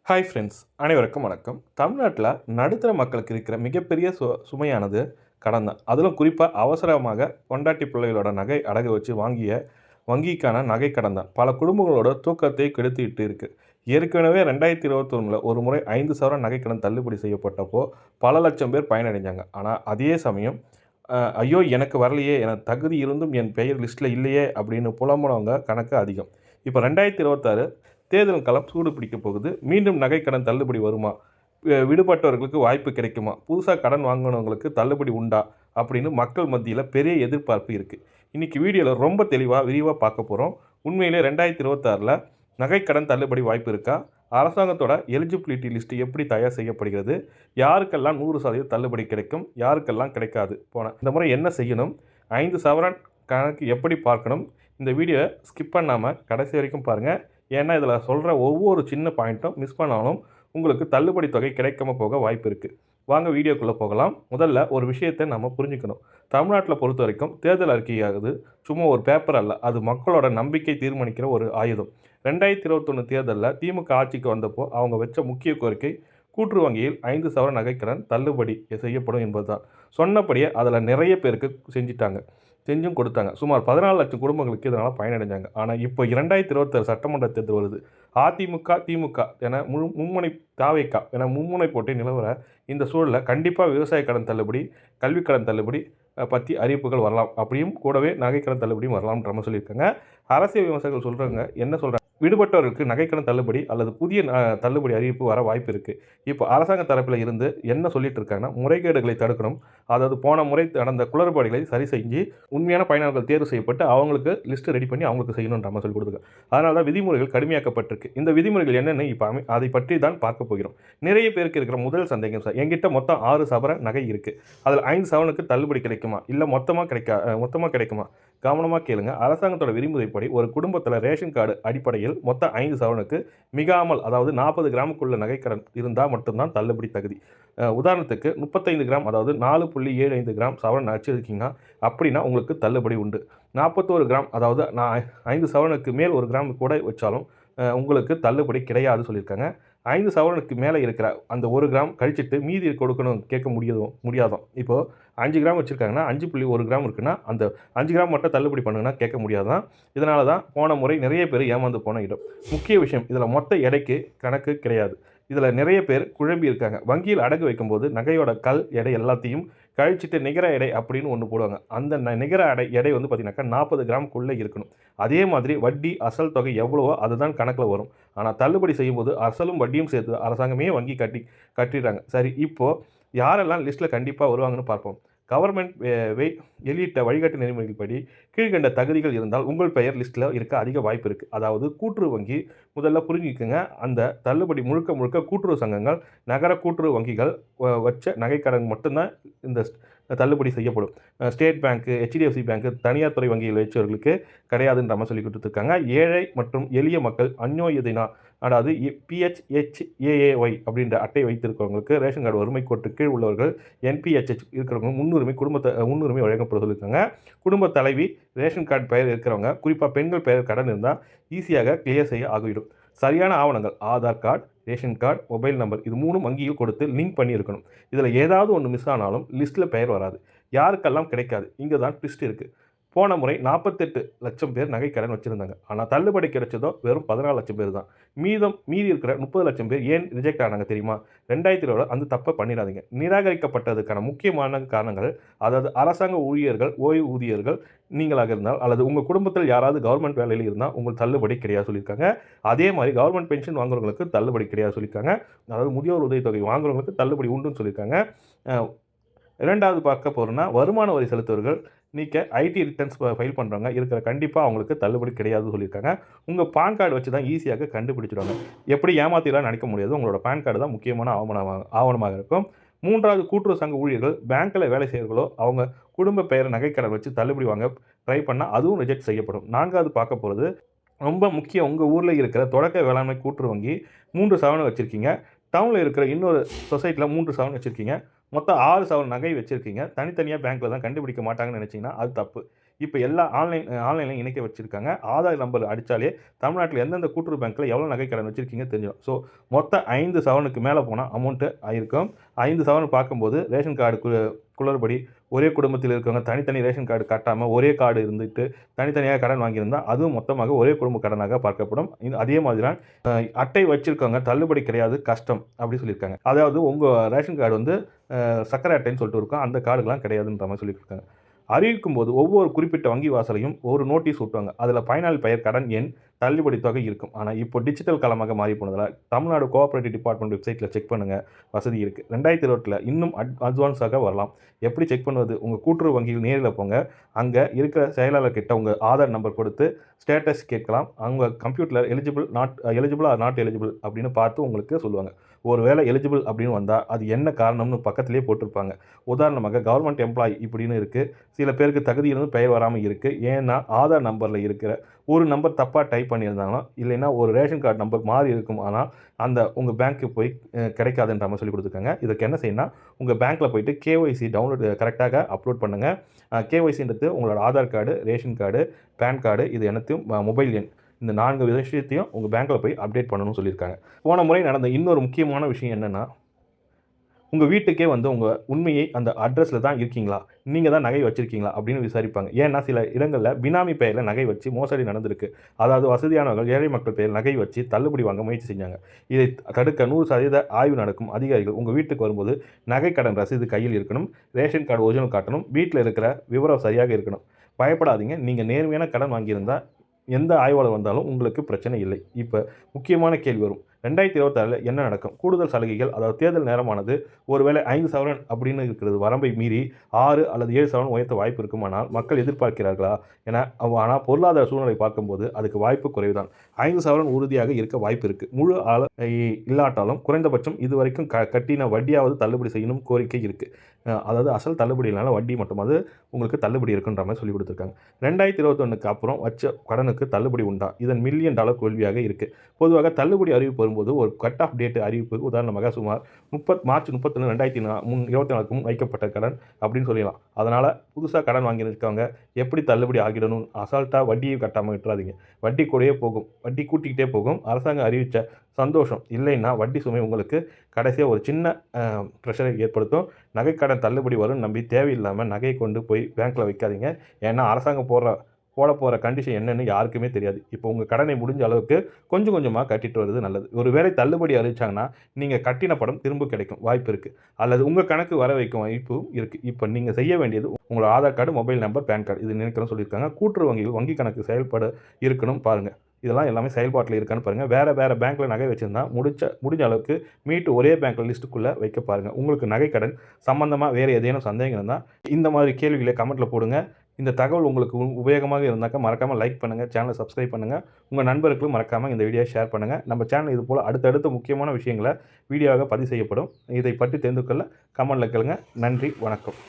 Hi friends, அனைவருக்கும் வணக்கம். தமிழ்நாட்டில நடுத்தர மக்களுக்கு இருக்கிற மிகப்பெரிய சுமையானது கடன் தான். அதிலும் குறிப்பா அவசரமாக பொண்டாட்டி பிள்ளைகளோட நகை அடகு வச்சு வாங்கிய வங்கிக்கான நகை கடன் தான். பல குடும்பங்களோட தூக்கத்தை கெடுத்துட்டு இருக்கு. ஏற்கனவே 2021ல ஒரு முறை 5 சவரன் நகைக்கடன் தள்ளுபடி செய்யப்பட்டப்போ பல லட்சம் பேர் பயனடைஞ்சாங்க. ஆனா அதே சமயம் ஐயோ! எனக்கு வரலையே, எனக்கு தகுதி இருந்தும் என் பெயர் லிஸ்ட்ல இல்லையே அப்படின்னு புலம்புனவங்க கணக்கு அதிகம். இப்போ 2026 தேர்தல் களம் சூடு பிடிக்கப் போகுது. மீண்டும் நகைக்கடன் தள்ளுபடி வருமா? விடுபட்டவர்களுக்கு வாய்ப்பு கிடைக்குமா? புதுசா கடன் வாங்குனவங்களுக்கு தள்ளுபடி உண்டா? அப்படின்னு மக்கள் மத்தியில பெரிய எதிர்பார்ப்பு இருக்கு. இன்னைக்கு வீடியோல ரொம்ப தெளிவா, விரிவா பார்க்க போறோம். உண்மையிலே 2026ல நகைக்கடன் தள்ளுபடி வாய்ப்பு இருக்கா? அரசாங்கத்தோட எலிஜிபிலிட்டி லிஸ்ட் எப்படி தயார் செய்யப்படுகிறது? யாருக்கெல்லாம் 100% தள்ளுபடி கிடைக்கும்? யாருக்கெல்லாம் கிடைக்காது? இந்த முறை என்ன செய்யணும்? 5 சவரன் கணக்கு எப்படி பார்க்கணும்? இந்த வீடியோவை ஸ்கிப் பண்ணாம கடைசி வரைக்கும் பாருங்க. ஏன்னா இதில் சொல்கிற ஒவ்வொரு சின்ன பாயிண்ட்டும் மிஸ் பண்ணாலும் உங்களுக்கு தள்ளுபடி தொகை கிடைக்காம போக வாய்ப்பு இருக்குது. வாங்க வீடியோக்குள்ளே போகலாம். முதல்ல ஒரு விஷயத்தை நம்ம புரிஞ்சுக்கணும். தமிழ்நாட்டில் பொறுத்த வரைக்கும் தேர்தல் அறிக்கையாகுது சும்மா ஒரு பேப்பர் அல்ல, அது மக்களோட நம்பிக்கை தீர்மானிக்கிற ஒரு ஆயுதம். 2021 தேர்தலில் திமுக ஆட்சிக்கு வந்தப்போ அவங்க வச்ச முக்கிய கோரிக்கை கூட்டுறவு வங்கியில் 5 சவரன் நகைக்கடன் தள்ளுபடி செய்யப்படும் என்பது தான். சொன்னபடியே அதில் நிறைய பேருக்கு செஞ்சும் கொடுத்தாங்க. சுமார் 14 லட்சம் குடும்பங்களுக்கு இதனால் பயனடைஞ்சாங்க. ஆனால் இப்போ 2026 சட்டமன்ற தேர்தல் வருது. அதிமுக, திமுக என மும்முனை தாவேகா என மும்முனை போட்டி நிலவர இந்த சூழலில் கண்டிப்பாக விவசாய கடன் தள்ளுபடி, கல்விக் கடன் தள்ளுபடி பற்றி அறிவிப்புகள் வரலாம். அப்படியும் கூடவே நகைக்கடன் தள்ளுபடியும் வரலாம்ன்ற மாதிரி சொல்லியிருக்காங்க. அரசியல் விமர்சகர்கள் சொல்கிறாங்க, என்ன சொல்கிறாங்க, விடுபட்டவர்களுக்கு நகைக்கடன் தள்ளுபடி அல்லது புதிய தள்ளுபடி அறிவிப்பு வர வாய்ப்பு இருக்குது. இப்போ அரசாங்க தரப்பில் இருந்து என்ன சொல்லிட்டு இருக்காங்கன்னா, முறைகேடுகளை தடுக்கணும். அதாவது போன முறை நடந்த குளறுபடிகளை சரி செஞ்சு உண்மையான பயனாளர்கள் தேர்வு செய்யப்பட்டு அவங்களுக்கு லிஸ்ட் ரெடி பண்ணி அவங்களுக்கு செய்யணுன்ற மாதிரி சொல்லி கொடுத்துருக்காங்க. அதனால தான் விதிமுறைகள் கடுமையாக்கப்பட்டிருக்கு. இந்த விதிமுறைகள் என்னென்னு இப்போ அதை பற்றி தான் பார்க்க போகிறோம். நிறைய பேருக்கு இருக்கிற முதல் சந்தேகம், சார் என்கிட்ட மொத்தம் 6 சவரன் நகை இருக்குது, அதில் 5 சவரனுக்கு தள்ளுபடி கிடைக்குமா, இல்லை மொத்தமாக கிடைக்குமா? கவனமாக கேளுங்க. அரசாங்கத்தோட விதிமுறைப்படி ஒரு குடும்பத்தில் ரேஷன் கார்டு அடிப்படையில் மொத்தம் 5 சவரனுக்கு மிகாமல், அதாவது 40 கிராமுக்குள்ள நகைக்கடன் இருந்தால் மட்டும்தான் தள்ளுபடி தகுதி. உதாரணத்துக்கு 35 கிராம், அதாவது 4.75 கிராம் சவரன் வச்சுருக்கீங்கன்னா அப்படின்னா உங்களுக்கு தள்ளுபடி உண்டு. 41 கிராம், அதாவது 5 சவரனுக்கு மேல் 1 கிராம் கூட வச்சாலும் உங்களுக்கு தள்ளுபடி கிடையாது சொல்லியிருக்காங்க. 5 சவரனுக்கு மேலே இருக்கிற அந்த 1 கிராம் கழிச்சிட்டு மீதி கொடுக்கணும் கேட்க முடியாதான். இப்போது 5 கிராம் வச்சுருக்காங்கன்னா 5.1 கிராம் இருக்குன்னா அந்த 5 கிராம் மட்டும் தள்ளுபடி பண்ணுங்கன்னா கேட்க முடியாதான். இதனால தான் போன முறை நிறைய பேர் ஏமாந்து போன இடம். முக்கிய விஷயம், இதில் மொத்த எடைக்கு கணக்கு கிடையாது. இதில் நிறைய பேர் குழம்பி இருக்காங்க. வங்கியில் அடகு வைக்கும்போது நகையோட எடை எல்லாத்தையும் கழிச்சிட்டு நிகர எடை அப்படின்னு ஒன்று போடுவாங்க. அந்த நிகர எடை வந்து பார்த்தீங்கன்னாக்கா 40 கிராமுக்குள்ளே இருக்கணும். அதே மாதிரி வட்டி அசல் தொகை எவ்வளவோ அதுதான் கணக்கில் வரும். ஆனால் தள்ளுபடி செய்யும்போது அசலும் வட்டியும் சேர்த்து அரசாங்கமே வங்கி கட்டிடுறாங்க. சரி, இப்போது யாரெல்லாம் லிஸ்ட்டில் கண்டிப்பாக வருவாங்கன்னு பார்ப்போம். கவர்மெண்ட் வெளியிட்ட வழிகாட்டு நெறிமுறைகள் கீழ்கண்ட தகுதிகள் இருந்தால் உங்கள் பெயர் லிஸ்ட்டில் இருக்க அதிக வாய்ப்பு இருக்குது. அதாவது கூட்டுறவு வங்கி, முதல்ல புரிஞ்சுக்கோங்க, அந்த தள்ளுபடி முழுக்க கூட்டுறவு சங்கங்கள், நகர கூட்டுறவு வங்கிகள் வச்ச நகைக்கடன் மட்டும்தான் இந்த தள்ளுபடி செய்யப்படும். ஸ்டேட் பேங்க்கு, HDFC பேங்க்கு, தனியார் துறை வங்கிகள் வச்சவர்களுக்கு கிடையாதுன்ற மாதிரி சொல்லி கொடுத்துருக்காங்க. ஏழை மற்றும் எளிய மக்கள் அந்யோயதினா, அதாவது PHHAAY அப்படின்ற அட்டை வைத்திருக்கிறவங்களுக்கு, ரேஷன் கார்டு வறுமை கோட்டு கீழ் உள்ளவர்கள், NPHH இருக்கிறவங்க முன்னுரிமை வழங்கப்பட சொல்லியிருக்காங்க. குடும்ப தலைவி, ரேஷன் கார்டு பெயர் இருக்கிறவங்க, குறிப்பாக பெண்கள் பெயர் கடன் இருந்தால் ஈஸியாக கிளியர் செய்ய ஆகிவிடும். சரியான ஆவணங்கள், Aadhaar card, ration card, mobile number, இது 3 வங்கியில் கொடுத்து லிங்க் பண்ணியிருக்கணும். இதில் ஏதாவது ஒன்று மிஸ் ஆனாலும் லிஸ்ட்டில் பெயர் வராது. யாருக்கெல்லாம் கிடைக்காது? இங்கே தான் ட்விஸ்ட் இருக்குது. போன முறை 48 லட்சம் பேர் நகைக்கடன் வச்சுருந்தாங்க. ஆனால் தள்ளுபடி கிடைச்சதோ வெறும் 14 லட்சம் பேர் தான். மீதி இருக்கிற 30 லட்சம் பேர் ஏன் ரிஜெக்ட் ஆனாங்க தெரியுமா? 2020 அந்த தப்பை பண்ணிடாதீங்க. நிராகரிக்கப்பட்டதுக்கான முக்கியமான காரணங்கள், அதாவது அரசாங்க ஊழியர்கள், ஓய்வூதியர்கள் நீங்களாக இருந்தால், அல்லது உங்கள் குடும்பத்தில் யாராவது கவர்மெண்ட் வேலையில் இருந்தால் உங்களுக்கு தள்ளுபடி கிடையாது சொல்லியிருக்காங்க. அதே மாதிரி கவர்மெண்ட் பென்ஷன் வாங்குறவங்களுக்கு தள்ளுபடி கிடையாது சொல்லியிருக்காங்க. அதாவது முதியோர் உதவித்தொகை வாங்குறவங்களுக்கு தள்ளுபடி உண்டுன்னு சொல்லியிருக்காங்க. இரண்டாவது பார்க்க போகிறோன்னா, வருமான வரி செலுத்துவர்கள் நீக்க ஐடி ரிட்டர்ன்ஸ் ஃபைல் பண்ணுறவங்க இருக்கிற கண்டிப்பாக அவங்களுக்கு தள்ளுபடி கிடையாது சொல்லியிருக்காங்க. உங்கள் பான் கார்டு வச்சு தான் ஈஸியாக கண்டுபிடிச்சிடுவாங்க. எப்படி ஏமாத்திலாம் நினைக்க முடியாது. உங்களோட பான் கார்டு தான் முக்கியமான ஆவணமாக இருக்கும். மூன்றாவது, கூட்டுறவு சங்க ஊழியர்கள், பேங்க்கில் வேலை செய்கிறவர்களோ அவங்க குடும்ப பெயர் நகைக்கடன் வச்சு தள்ளுபடி வாங்க ட்ரை பண்ணால் அதுவும் ரிஜெக்ட் செய்யப்படும். நான்காவது பார்க்க போகிறது ரொம்ப முக்கியம். உங்கள் ஊரில் இருக்கிற தொடக்க வேளாண்மை கூட்டுறவு வங்கி 3 சவரன் வச்சுருக்கீங்க. டவுனில் இருக்கிற இன்னொரு சொசைட்டியில் 3 சவரன் வச்சுருக்கீங்க. மொத்தம் 6 சவரன் நகை வச்சுருக்கீங்க. தனித்தனியாக பேங்க்கில் தான் கண்டுபிடிக்க மாட்டாங்கன்னு நினச்சிங்கன்னா அது தப்பு. இப்போ எல்லா ஆன்லைன்ல இணைக்க வச்சிருக்காங்க. ஆதார் நம்பர் அடிச்சாலே தமிழ்நாட்டில எந்தெந்த கூட்டுறவு பேங்க்ல எவ்வளோ நகை கடன் வச்சிருக்கீங்க தெரிஞ்சிடும். ஸோ மொத்தம் 5 சவரனுக்கு மேல போனா அமௌண்ட் ஆயிருக்கும். 5 சவரன் பார்க்கும்போது ரேஷன் கார்டு குளறுபடி, ஒரே குடும்பத்தில் இருக்கிறவங்க தனித்தனி ரேஷன் கார்டு கட்டாம ஒரே கார்டு இருந்துட்டு தனித்தனியாக கடன் வாங்கியிருந்தா அதுவும் மொத்தமாக ஒரே குடும்ப கடனாக பார்க்கப்படும். அதே மாதிரி தான் அட்டை வச்சிருக்கவங்க தள்ளுபடி கிடையாது, கஷ்டம் அப்படி சொல்லியிருக்காங்க. அதாவது உங்க ரேஷன் கார்டு வந்து சர்க்கரை அட்டைன்னு சொல்லிட்டு இருக்கும். அந்த கார்டுலாம் கிடையாதுன்ற மாதிரி சொல்லியிருக்காங்க. அறிவிக்கும் போது ஒவ்வொரு குறிப்பிட்ட வங்கி வாசலையும் ஒரு நோட்டீஸ் ஒட்டுவாங்க. அதில் பயனாளி பெயர், கடன் எண், தள்ளுபடி தொகை இருக்கும். ஆனால் இப்போ டிஜிட்டல் காலமாக மாறி போனதால் தமிழ்நாடு கோஆப்பரேட்டிவ் டிபார்ட்மெண்ட் வெப்சைட்டில் செக் பண்ணுங்க, வசதி இருக்குது. 2020 இன்னும் அட்வான்ஸாக வரலாம். எப்படி செக் பண்ணுவது? உங்கள் கூட்டுறவு வங்கியில் நேரில் போங்க. அங்கே இருக்கிற செயலாளர் கிட்ட உங்கள் ஆதார் நம்பர் கொடுத்து ஸ்டேட்டஸ் கேட்கலாம். அவங்க கம்ப்யூட்டரில் எலிஜிபிள் ஆர் நாட் எலிஜிபிள் அப்படின்னு பார்த்து உங்களுக்கு சொல்லுவாங்க. ஒரு வேளை எலிஜிபிள் அப்படின்னு வந்தால் அது என்ன காரணம்னு பக்கத்திலேயே போட்டிருப்பாங்க. உதாரணமாக கவர்மெண்ட் எம்ப்ளாயி இப்படின்னு இருக்குது. சில பேருக்கு தகுதி இருந்து பெயர் வராமல் இருக்குது. ஏன்னா ஆதார் நம்பரில் இருக்கிற ஒரு நம்பர் தப்பாக டைப் பண்ணியிருந்தாலும், இல்லைன்னா ஒரு ரேஷன் கார்டு நம்பர் மாறி இருக்கும். ஆனால் அந்த உங்கள் பேங்க்கு போய் கிடைக்காதுன்ற மாதிரி சொல்லி கொடுத்துருக்காங்க. இதுக்கு என்ன செய்யணும்னா, உங்கள் பேங்க்கில் போய்ட்டு கேஒய்சி டவுன்லோட் கரெக்டாக அப்லோட் பண்ணுங்கள். கேஒய்சின்றது உங்களோட Aadhaar card, ration card, PAN card இது அனைத்தையும் மொபைல் எண் இந்த 4 விஷயத்தையும் உங்கள் பேங்க்கில் போய் அப்டேட் பண்ணணும்னு சொல்லியிருக்காங்க. போன முறை நடந்த இன்னொரு முக்கியமான விஷயம் என்னென்னா, உங்கள் வீட்டுக்கே வந்து உங்கள் உண்மையை அந்த அட்ரஸில் தான் இருக்கீங்களா, நீங்கள் தான் நகை வச்சுருக்கீங்களா அப்படின்னு விசாரிப்பாங்க. ஏன்னா சில இடங்களில் பினாமி பெயரில் நகை வச்சு மோசடி நடந்திருக்கு. அதாவது வசதியானவர்கள் ஏழை மக்கள் பெயரில் நகை வச்சு தள்ளுபடி வாங்க முயற்சி செஞ்சாங்க. இதை தடுக்க 100% ஆய்வு நடக்கும். அதிகாரிகள் உங்கள் வீட்டுக்கு வரும்போது நகை கடன் ரசீது கையில் இருக்கணும், ரேஷன் கார்டு ஒரிஜினல் காட்டணும், வீட்டில் இருக்கிற விவரம் சரியாக இருக்கணும். பயப்படாதீங்க, நீங்கள் நேர்மையான கடன் வாங்கியிருந்தால் எந்த ஆய்வாளர் வந்தாலும் உங்களுக்கு பிரச்சனை இல்லை. இப்போ முக்கியமான கேள்வி வரும். 2026 என்ன நடக்கும்? கூடுதல் சலுகைகள், அதாவது தேர்தல் நேரமானது ஒருவேளை 5 சவரன் அப்படின்னு இருக்கிறது வரம்பை மீறி 6 அல்லது 7 சவரன் உயர்த்த வாய்ப்பு இருக்குமானால் மக்கள் எதிர்பார்க்கிறார்களா என. ஆனால் பொருளாதார சூழ்நிலை பார்க்கும்போது அதுக்கு வாய்ப்பு குறைவுதான். 5 சவரன் உறுதியாக இருக்க வாய்ப்பு இருக்குது. முழு இல்லாட்டாலும் குறைந்தபட்சம் இதுவரைக்கும் கட்டின வட்டியாவது தள்ளுபடி செய்யணும் கோரிக்கை இருக்குது. அதாவது அசல் தள்ளுபடி இல்லைனாலும் வட்டி மட்டுமாவது உங்களுக்கு தள்ளுபடி இருக்குன்ற மாதிரி சொல்லி கொடுத்துருக்காங்க. 2021 அப்புறம் வச்ச கடனுக்கு தள்ளுபடி உண்டா? இதன் $1 மில்லியன் கேள்வியாக இருக்குது. பொதுவாக தள்ளுபடி அறிவிப்பு வரும்போது ஒரு கட் ஆஃப் டேட் அறிவிப்பு, உதாரணமாக சுமார் மார்ச் 31, 2024 முன் வைக்கப்பட்ட கடன் அப்படின்னு சொல்லலாம். அதனால் புதுசாக கடன் வாங்கியிருக்கவங்க எப்படி தள்ளுபடி ஆகிடணும், அசால்ட்டாக வட்டியை கட்டாமல் விட்டுறாதீங்க. வட்டி கூடயே போகும், வட்டி கூட்டிக்கிட்டே போகும். அரசாங்கம் அறிவித்த சந்தோஷம் இல்லைன்னா வட்டி சுமை உங்களுக்கு கடைசியாக ஒரு சின்ன ப்ரெஷரை ஏற்படுத்தும். நகைக்கடன் தள்ளுபடி வரும்னு நம்பி தேவையில்லாமல் நகையை கொண்டு போய் பேங்க்கில் வைக்காதீங்க. ஏன்னா அரசாங்கம் போட போகிற கண்டிஷன் என்னன்னு யாருக்குமே தெரியாது. இப்போ உங்கள் கடனை முடிஞ்ச அளவுக்கு கொஞ்சம் கொஞ்சமாக கட்டிட்டு வருது நல்லது. ஒரு வேளை தள்ளுபடி அறிவிச்சாங்கன்னா நீங்கள் கட்டின படம் திரும்ப கிடைக்கும் வாய்ப்பு இருக்குது. அல்லது உங்கள் கணக்கு வர வைக்கும் வாய்ப்பும் இருக்குது. இப்போ நீங்கள் செய்ய வேண்டியது உங்களோட Aadhaar card, mobile number, PAN card இது நினைக்கிறோன்னு சொல்லியிருக்காங்க. கூட்டுறவு வங்கிகள் வங்கி கணக்கு செயல்பட இருக்கணும் பாருங்கள். இதெல்லாம் எல்லாமே செயல்பாட்டில் இருக்கான்னு பாருங்கள். வேறு பேங்க்கில் நகை வச்சுருந்தா முடிஞ்ச அளவுக்கு மீட்டு ஒரே பேங்க்கில் லிஸ்ட்டுக்குள்ளே வைக்க பாருங்கள். உங்களுக்கு நகைக்கடன் சம்மந்தமாக வேறு ஏதேனும் சந்தேகம் இருந்தால் இந்த மாதிரி கேள்விகளை கமெண்ட்டில் போடுங்க. இந்த தகவல் உங்களுக்கு உபயோகமாக இருந்தாக்கா மறக்காமல் லைக் பண்ணுங்கள், சேனலை சப்ஸ்கிரைப் பண்ணுங்கள், உங்கள் நண்பர்களுக்கும் மறக்காமல் இந்த வீடியோவை ஷேர் பண்ணுங்கள். நம்ம சேனல் இது போல் அடுத்தடுத்த முக்கியமான விஷயங்களை வீடியோவாக பதிவு செய்யப்படும். இதை பற்றி தெரிந்து கொள்ள கமெண்ட்டில் கேளுங்க. நன்றி, வணக்கம்.